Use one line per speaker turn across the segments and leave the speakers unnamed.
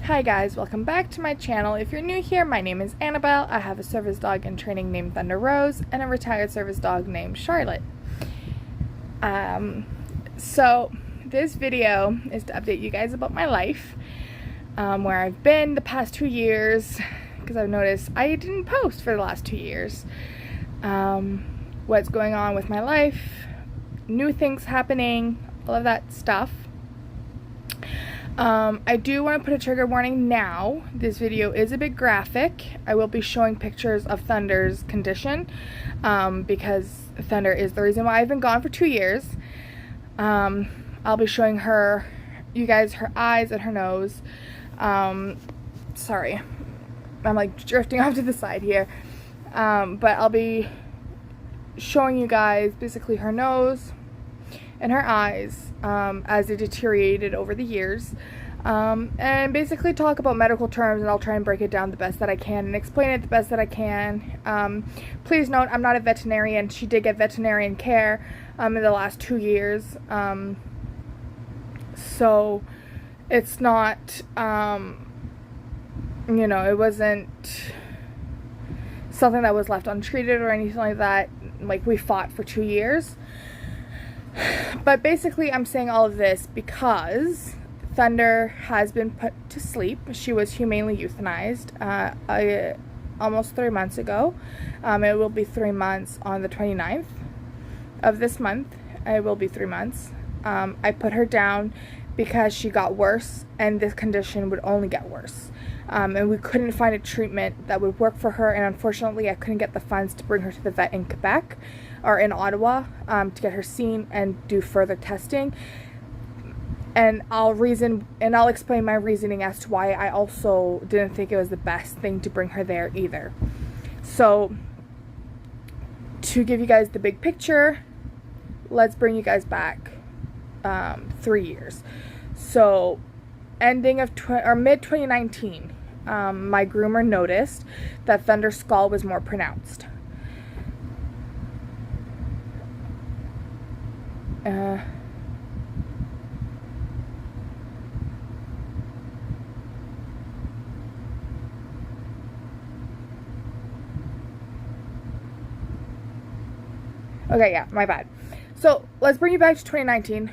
Hi guys, welcome back to my channel. If you're new here, my name is Annabelle. I have a service dog in training named Thunder Rose and a retired service dog named Charlotte. So this video is to update you guys about my life, where I've been the past 2 years, because I've noticed I didn't post for the last 2 years. What's going on with my life, new things happening, all of that stuff. I do want to put a trigger warning now. This video is a bit graphic. I will be showing pictures of Thunder's condition, because Thunder is the reason why I've been gone for 2 years. I'll be showing you guys her eyes and her nose. Sorry, I'm like drifting off to the side here. But I'll be showing you guys basically her nose and her eyes as they deteriorated over the years, and basically talk about medical terms, and I'll try and break it down the best that I can and explain it the best that I can. Please note, I'm not a veterinarian. She did get veterinarian care in the last 2 years, so it's not, you know, it wasn't something that was left untreated or anything like that. Like, we fought for 2 years. But basically, I'm saying all of this because Thunder has been put to sleep. She was humanely euthanized almost 3 months ago. It will be 3 months on the 29th of this month. It will be 3 months. I put her down because she got worse, and this condition would only get worse. And we couldn't find a treatment that would work for her, and unfortunately I couldn't get the funds to bring her to the vet in Quebec or in Ottawa to get her seen and do further testing. And I'll explain my reasoning as to why I also didn't think it was the best thing to bring her there either. So, to give you guys the big picture, let's bring you guys back 3 years. So, ending of mid 2019, my groomer noticed that Thunder's skull was more pronounced. Okay, yeah, my bad. So, let's bring you back to 2019.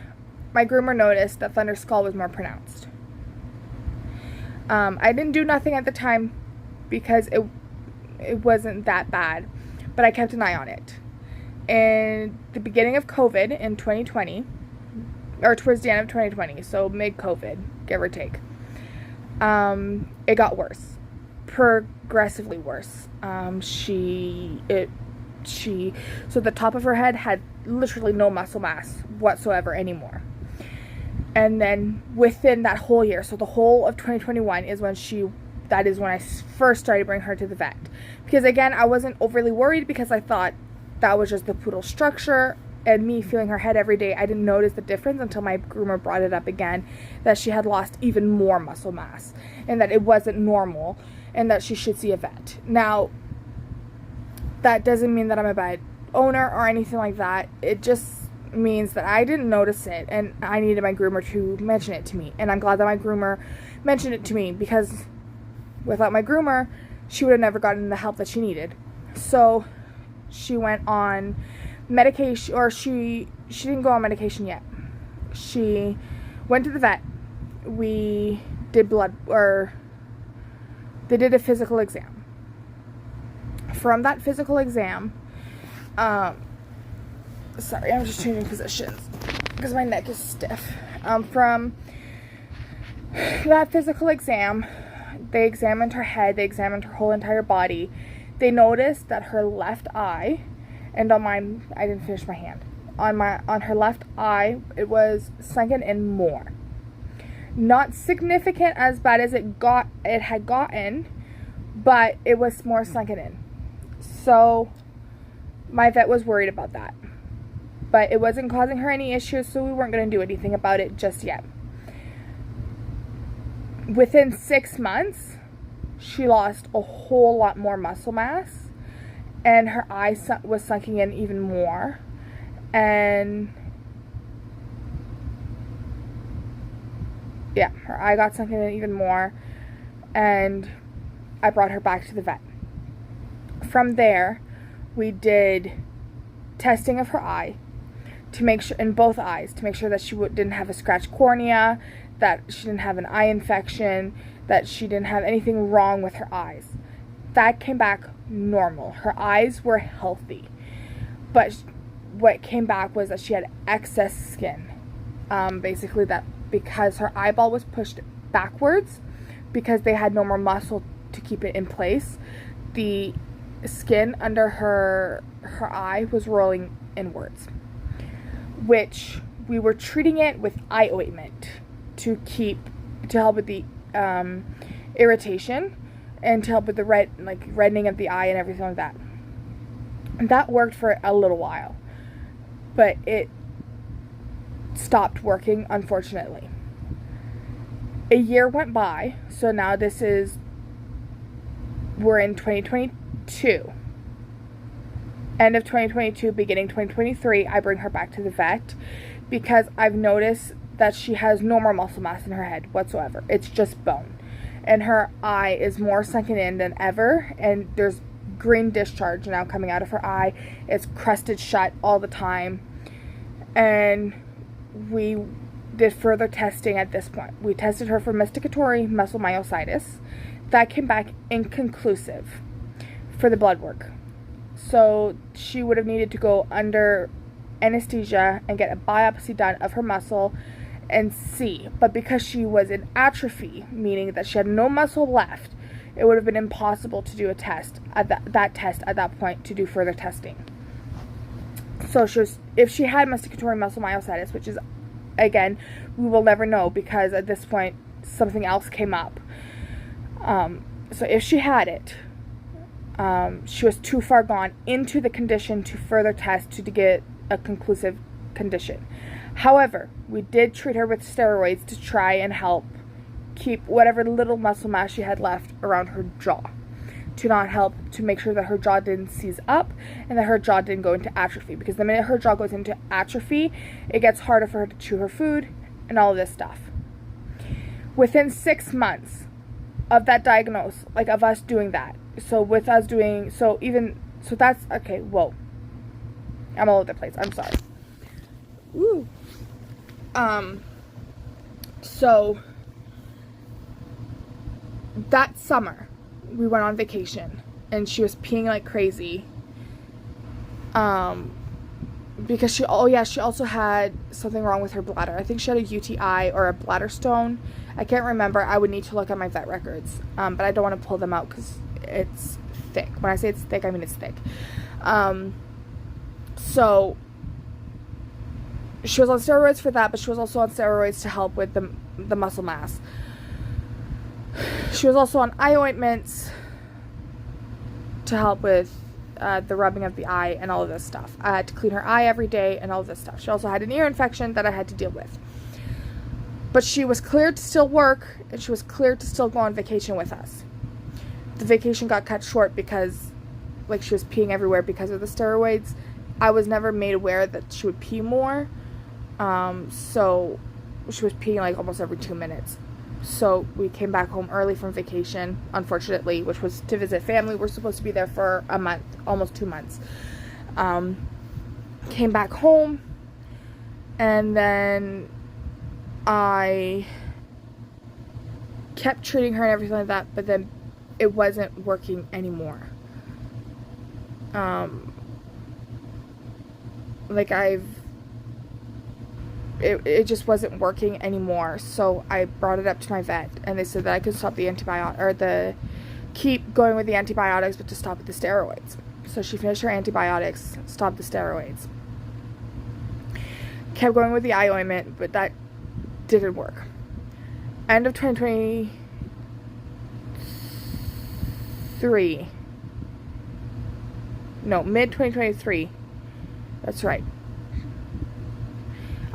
My groomer noticed that Thunder's skull was more pronounced. I didn't do nothing at the time because it wasn't that bad, but I kept an eye on it. In the beginning of COVID in 2020, or towards the end of 2020, so mid-COVID, give or take, it got worse, progressively worse. So the top of her head had literally no muscle mass whatsoever anymore. And then within that whole year, so the whole of 2021 is when I first started bringing her to the vet. Because again, I wasn't overly worried because I thought that was just the poodle structure and me feeling her head every day. I didn't notice the difference until my groomer brought it up again, that she had lost even more muscle mass and that it wasn't normal and that she should see a vet. Now, that doesn't mean that I'm a bad owner or anything like that. It just means that I didn't notice it and I needed my groomer to mention it to me. And I'm glad that my groomer mentioned it to me, because without my groomer, she would have never gotten the help that she needed. So she went on medication, or she didn't go on medication yet. She went to the vet. We did they did a physical exam. From that physical exam, sorry, I'm just changing positions because my neck is stiff. From that physical exam, they examined her head, they examined her whole entire body. They noticed that her left eye, and on mine, I didn't finish my hand. On her left eye, it was sunken in more. Not significant as bad as it had gotten, but it was more sunken in. So my vet was worried about that. But it wasn't causing her any issues, so we weren't going to do anything about it just yet. Within 6 months, she lost a whole lot more muscle mass, and her eye was sunking in even more. And yeah, her eye got sunken in even more. and I brought her back to the vet. From there, we did testing of her eye to make sure, in both eyes, to make sure that she didn't have a scratched cornea, that she didn't have an eye infection, that she didn't have anything wrong with her eyes. That came back normal. Her eyes were healthy. But what came back was that she had excess skin. Basically that because her eyeball was pushed backwards, because they had no more muscle to keep it in place, the skin under her eye was rolling inwards, which we were treating it with eye ointment to help with the irritation and to help with the reddening of the eye and everything like that. And that worked for a little while, but it stopped working, unfortunately. A year went by, so now we're in 2022. End of 2022, beginning 2023, I bring her back to the vet because I've noticed that she has no more muscle mass in her head whatsoever. It's just bone. And her eye is more sunken in than ever, and there's green discharge now coming out of her eye. It's crusted shut all the time. And we did further testing at this point. We tested her for masticatory muscle myositis. That came back inconclusive for the blood work. So she would have needed to go under anesthesia and get a biopsy done of her muscle and see. But because she was in atrophy, meaning that she had no muscle left, it would have been impossible to do a test at that point to do further testing. So if she had masticatory muscle myositis, which is, again, we will never know because at this point something else came up. So if she had it, she was too far gone into the condition to further test to get a conclusive condition. However, we did treat her with steroids to try and help keep whatever little muscle mass she had left around her jaw, to make sure that her jaw didn't seize up and that her jaw didn't go into atrophy, because the minute her jaw goes into atrophy, it gets harder for her to chew her food and all of this stuff. Within 6 months of that diagnosis, of us doing that, that's, okay, whoa. I'm all over the place. I'm sorry. Woo. So that summer, we went on vacation, and she was peeing like crazy. Because she also had something wrong with her bladder. I think she had a UTI or a bladder stone. I can't remember. I would need to look at my vet records. But I don't want to pull them out because it's thick. When I say it's thick, I mean it's thick. So she was on steroids for that, but she was also on steroids to help with the muscle mass. She was also on eye ointments to help with the rubbing of the eye and all of this stuff. I had to clean her eye every day and all of this stuff. She also had an ear infection that I had to deal with. But she was cleared to still work, and she was cleared to still go on vacation with us. The vacation got cut short because, she was peeing everywhere because of the steroids. I was never made aware that she would pee more. So she was peeing almost every 2 minutes. So we came back home early from vacation, unfortunately, which was to visit family. We're supposed to be there for a month, almost 2 months. Came back home, and then I kept treating her and everything like that, but then it wasn't working anymore. It just wasn't working anymore. So I brought it up to my vet, and they said that I could stop the keep going with the antibiotics, but to stop with the steroids. So she finished her antibiotics, stopped the steroids. Kept going with the eye ointment, but that didn't work. End of 2023. No, mid-2023. That's right.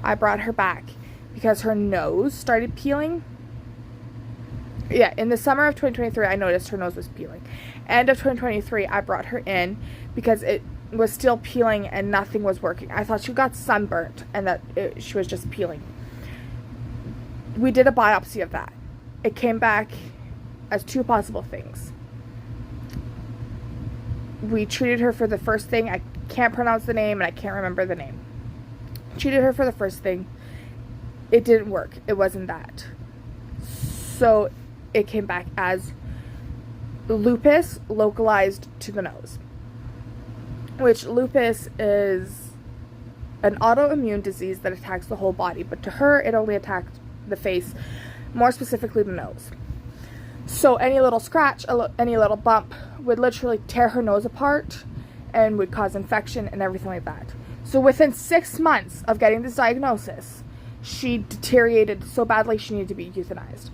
I brought her back because her nose started peeling. Yeah, in the summer of 2023, I noticed her nose was peeling. End of 2023, I brought her in because it was still peeling and nothing was working. I thought she got sunburnt and that she was just peeling. We did a biopsy of that. It came back as two possible things. We treated her for the first thing. I can't pronounce the name and I can't remember the name. Treated her for the first thing. It didn't work. It wasn't that. So it came back as lupus localized to the nose, which lupus is an autoimmune disease that attacks the whole body, but to her it only attacked the face, more specifically the nose. So any little scratch, any little bump would literally tear her nose apart and would cause infection and everything like that. So within 6 months of getting this diagnosis, she deteriorated so badly she needed to be euthanized.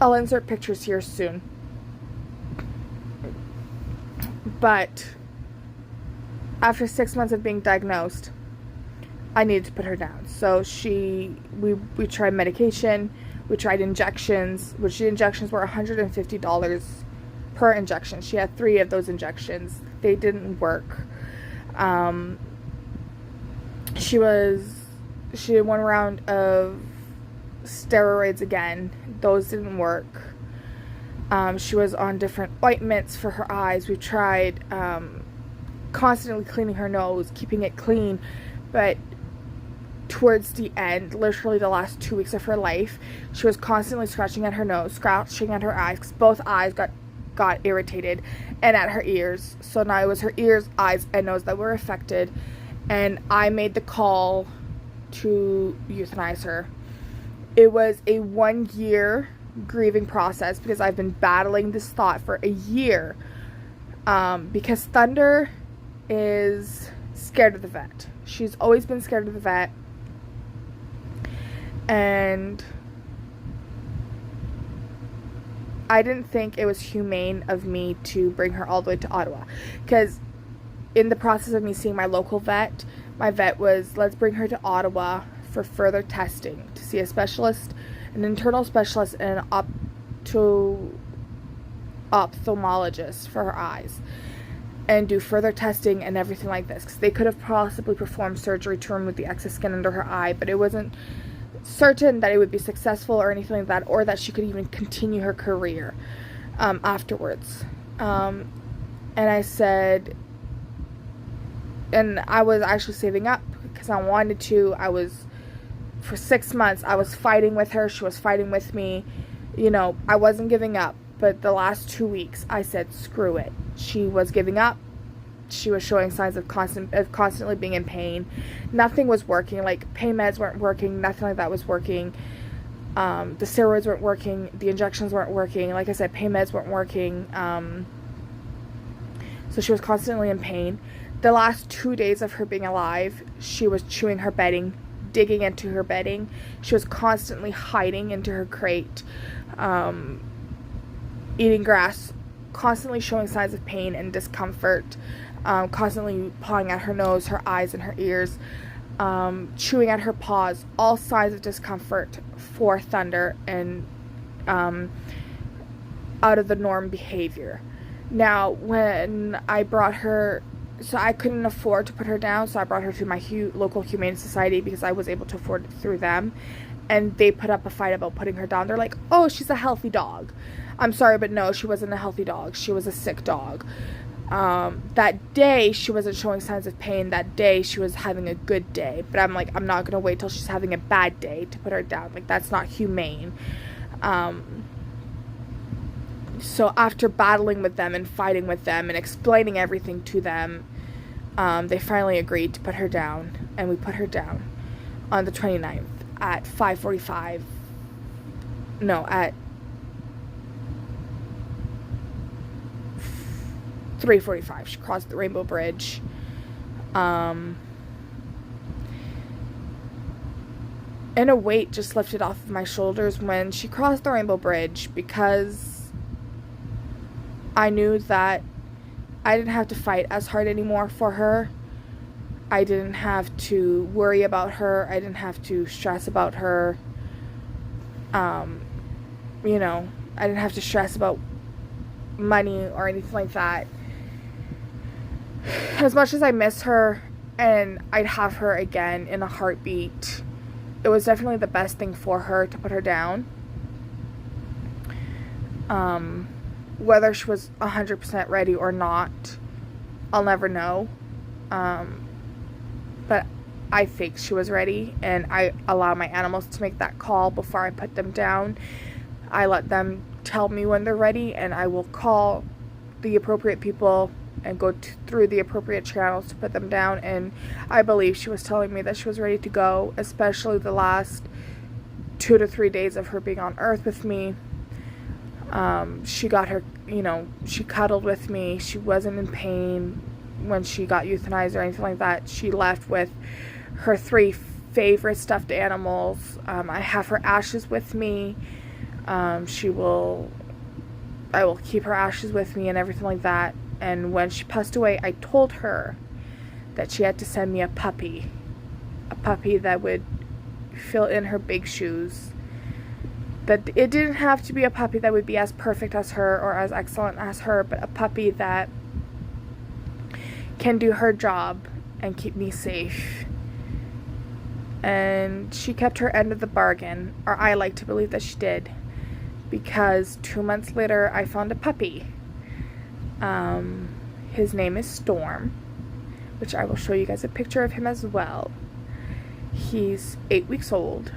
I'll insert pictures here soon. But after 6 months of being diagnosed, I needed to put her down. So we tried medication, we tried injections, which the injections were $150 per injection. She had 3 of those injections. They didn't work. She did 1 round of steroids again. Those didn't work. She was on different ointments for her eyes. We tried constantly cleaning her nose, keeping it clean, but towards the end, literally the last 2 weeks of her life, she was constantly scratching at her nose, scratching at her eyes, because both eyes got irritated, and at her ears. So now it was her ears, eyes, and nose that were affected, and I made the call to euthanize her. It was a 1-year grieving process because I've been battling this thought for a year, because Thunder is scared of the vet. She's always been scared of the vet, and I didn't think it was humane of me to bring her all the way to Ottawa, because in the process of me seeing my local vet, my vet was, let's bring her to Ottawa for further testing, to see a specialist, an internal specialist, and an ophthalmologist for her eyes, and do further testing and everything like this, because they could have possibly performed surgery to remove the excess skin under her eye, but it wasn't certain that it would be successful or anything like that, or that she could even continue her career afterwards. And I said, and I was actually saving up because I wanted to. For 6 months, I was fighting with her. She was fighting with me. I wasn't giving up. But the last 2 weeks, I said, screw it. She was giving up. She was showing signs of constantly being in pain. Nothing was working. Like, pain meds weren't working. Nothing like that was working. The steroids weren't working. The injections weren't working. Like I said, pain meds weren't working. So she was constantly in pain. The last 2 days of her being alive, she was chewing her bedding, digging into her bedding. She was constantly hiding into her crate, eating grass, constantly showing signs of pain and discomfort, constantly pawing at her nose, her eyes, and her ears, chewing at her paws, all signs of discomfort for Thunder, and out of the norm behavior. Now, when I brought her, so I couldn't afford to put her down, so I brought her to my local Humane Society because I was able to afford it through them, and they put up a fight about putting her down. They're like, oh, she's a healthy dog. I'm sorry, but no, she wasn't a healthy dog. She was a sick dog. That day, she wasn't showing signs of pain. That day, she was having a good day. But I'm like, I'm not going to wait till she's having a bad day to put her down. Like, that's not humane. So after battling with them and fighting with them and explaining everything to them, they finally agreed to put her down. And we put her down on the 29th at 5:45. No, at 3:45. She crossed the Rainbow Bridge. And a weight just lifted off of my shoulders when she crossed the Rainbow Bridge, because I knew that I didn't have to fight as hard anymore for her. I didn't have to worry about her. I didn't have to stress about her. I didn't have to stress about money or anything like that. As much as I miss her, and I'd have her again in a heartbeat, it was definitely the best thing for her to put her down. Whether she was 100% ready or not, I'll never know. But I think she was ready, and I allow my animals to make that call before I put them down. I let them tell me when they're ready, and I will call the appropriate people and go through the appropriate channels to put them down. And I believe she was telling me that she was ready to go, especially the last 2 to 3 days of her being on Earth with me. She got her, she cuddled with me. She wasn't in pain when she got euthanized or anything like that. She left with her 3 favorite stuffed animals. I have her ashes with me. I will keep her ashes with me and everything like that. And when she passed away, I told her that she had to send me a puppy that would fill in her big shoes. That it didn't have to be a puppy that would be as perfect as her or as excellent as her, but a puppy that can do her job and keep me safe. And she kept her end of the bargain, or I like to believe that she did, because 2 months later I found a puppy. His name is Storm, which I will show you guys a picture of him as well. He's 8 weeks old,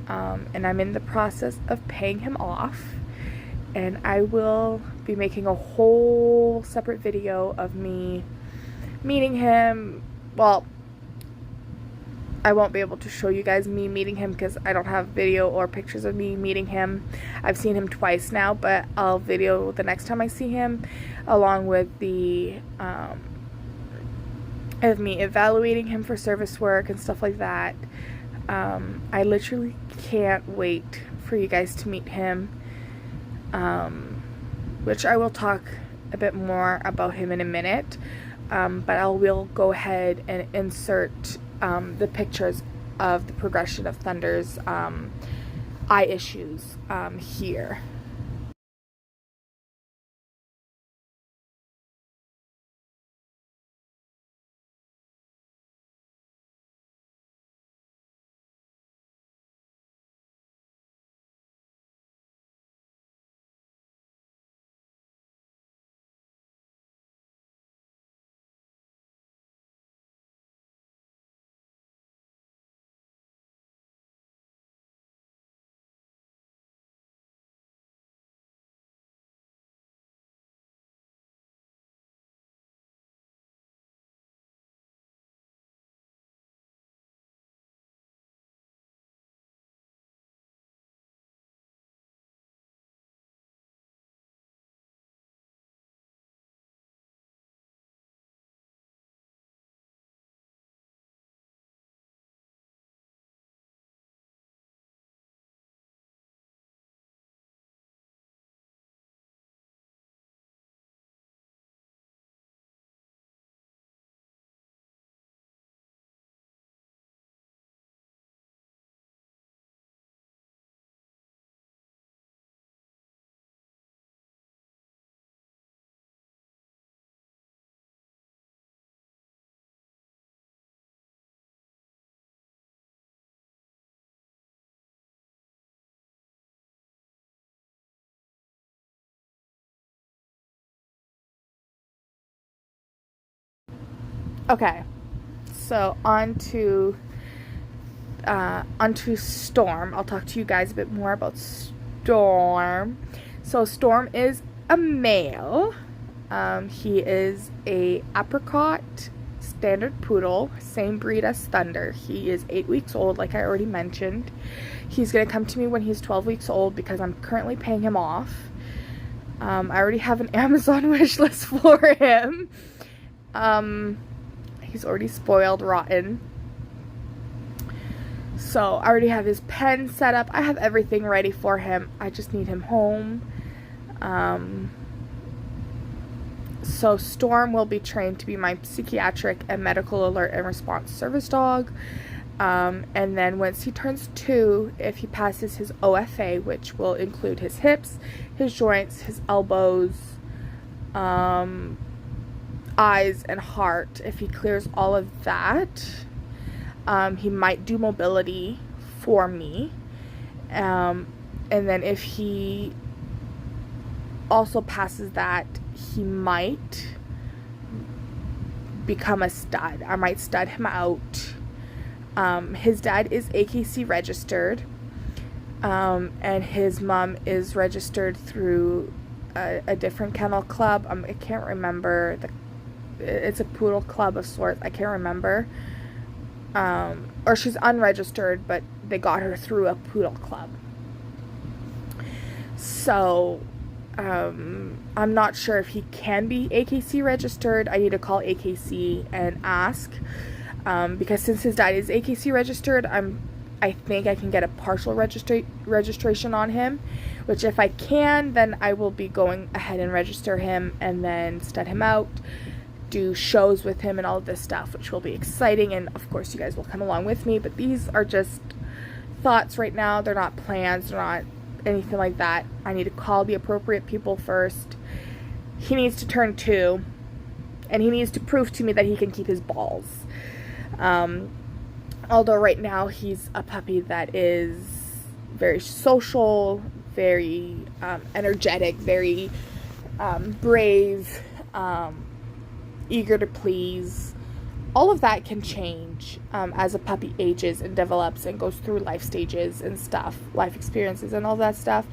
and I'm in the process of paying him off, and I will be making a whole separate video of me meeting him. Well, I won't be able to show you guys me meeting him because I don't have video or pictures of me meeting him. I've seen him twice now, but I'll video the next time I see him, along with the of me evaluating him for service work and stuff like that. I literally can't wait for you guys to meet him, which I will talk a bit more about him in a minute, but I will go ahead and insert the pictures of the progression of Thunder's eye issues here. Okay, so onto Storm. I'll talk to you guys a bit more about Storm. So Storm is a male. He is a apricot standard poodle, same breed as Thunder. He is 8 weeks old, like I already mentioned. He's gonna come to me when he's 12 weeks old because I'm currently paying him off. I already have an Amazon wish list for him. He's already spoiled rotten. So I already have his pen set up. I have everything ready for him. I just need him home. So Storm will be trained to be my psychiatric and medical alert and response service dog. And then once he turns 2, if he passes his OFA, which will include his hips, his joints, his elbows, eyes, and heart, if he clears all of that, he might do mobility for me. And then if he also passes that, he might become a stud. I might stud him out. His dad is AKC registered, and his mom is registered through a different kennel club. I can't remember. It's a poodle club of sorts. I can't remember. Or she's unregistered, but they got her through a poodle club. So, I'm not sure if he can be AKC registered. I need to call AKC and ask. Because since his dad is AKC registered, I think I can get a partial registration on him, which if I can, then I will be going ahead and register him and then stud him out, do shows with him and all of this stuff, which will be exciting, and of course you guys will come along with me. But these are just thoughts right now. They're not plans, they're not anything like that. I need to call the appropriate people first. He needs to turn 2, and he needs to prove to me that he can keep his balls. Although right now he's a puppy that is very social, very energetic, very brave, eager to please. All of that can change as a puppy ages and develops and goes through life stages and stuff, life experiences and all that stuff.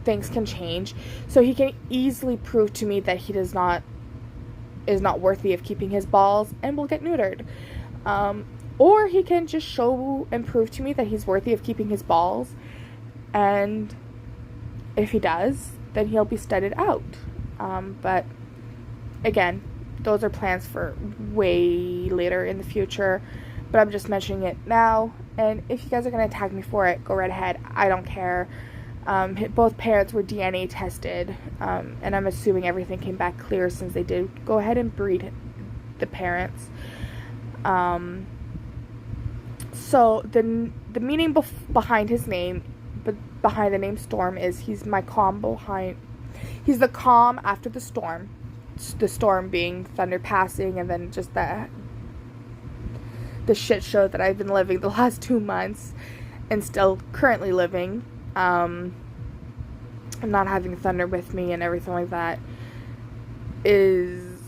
Things can change. So he can easily prove to me that he is not worthy of keeping his balls and will get neutered. Or he can just show and prove to me that he's worthy of keeping his balls, and if he does, then he'll be studded out. But again, those are plans for way later in the future, but I'm just mentioning it now. And if you guys are going to tag me for it, go right ahead. I don't care. Both parents were DNA tested, and I'm assuming everything came back clear since they did go ahead and breed the parents. So the meaning behind his name, but behind the name Storm, is he's the calm after the storm. The storm being Thunder passing, and then just the shit show that I've been living the last 2 months and still currently living. I'm not having Thunder with me and everything like that is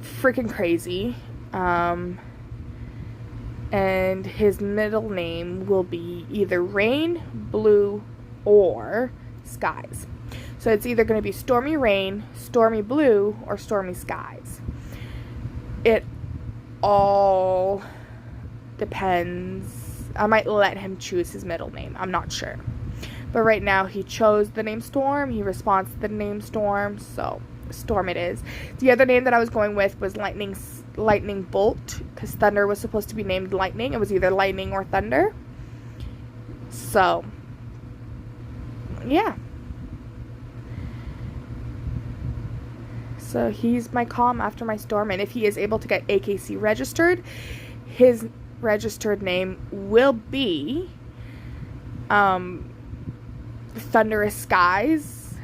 freaking crazy. And his middle name will be either Rain, Blue, or Skies. So it's either going to be Stormy Rain, Stormy Blue, or Stormy Skies. It all depends. I might let him choose his middle name. I'm not sure. But right now he chose the name Storm. He responds to the name Storm. So Storm it is. The other name that I was going with was Lightning Bolt, because Thunder was supposed to be named Lightning. It was either Lightning or Thunder. So yeah. So he's my calm after my storm, and if he is able to get AKC registered, his registered name will be Thunderous Skies,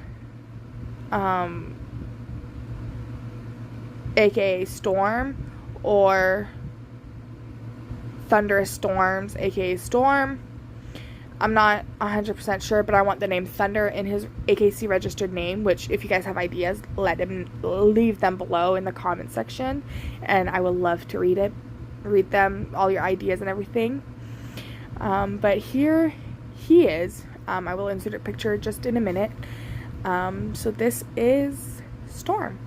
aka Storm, or Thunderous Storms, aka Storm. I'm not 100% sure, but I want the name Thunder in his AKC registered name, which if you guys have ideas, leave them below in the comment section, and I would love to read them, all your ideas and everything. But here he is. I will insert a picture just in a minute. So this is Storm.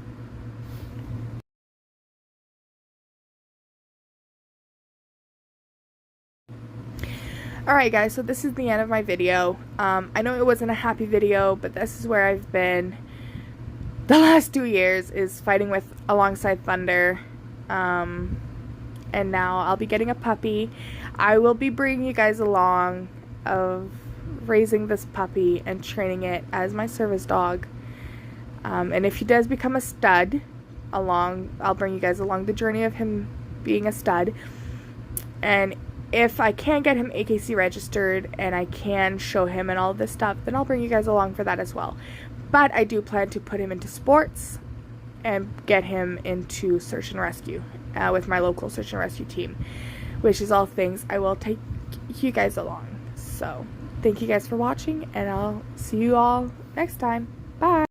Alright guys, so this is the end of my video. I know it wasn't a happy video, but this is where I've been the last 2 years, is fighting alongside Thunder. And now I'll be getting a puppy. I will be bringing you guys along of raising this puppy and training it as my service dog. And if he does become a stud, I'll bring you guys along the journey of him being a stud. And if I can get him AKC registered and I can show him and all of this stuff, then I'll bring you guys along for that as well. But I do plan to put him into sports and get him into search and rescue with my local search and rescue team, which is all things I will take you guys along. So thank you guys for watching, and I'll see you all next time. Bye.